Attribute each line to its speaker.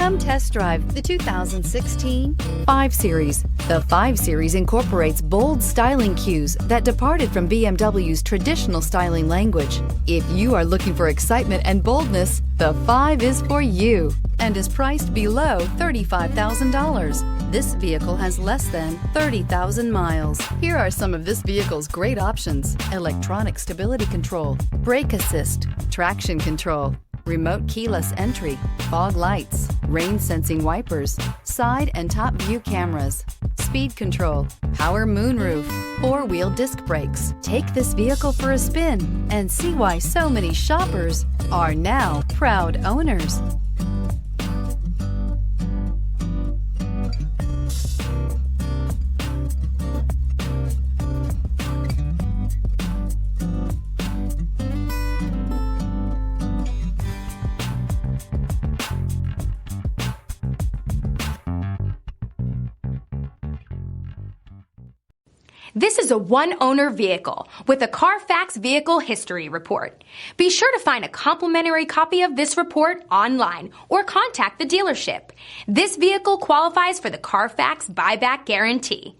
Speaker 1: Come test drive the 2016 5 Series. The 5 Series incorporates bold styling cues that departed from BMW's traditional styling language. If you are looking for excitement and boldness, the 5 is for you and is priced below $35,000. This vehicle has less than 30,000 miles. Here are some of this vehicle's great options: electronic stability control, brake assist, traction control, remote keyless entry, fog lights, rain sensing wipers, side and top view cameras, speed control, power moonroof, 4-wheel disc brakes. Take this vehicle for a spin and see why so many shoppers are now proud owners.
Speaker 2: This is a one-owner vehicle with a Carfax Vehicle History Report. Be sure to find a complimentary copy of this report online or contact the dealership. This vehicle qualifies for the Carfax Buyback Guarantee.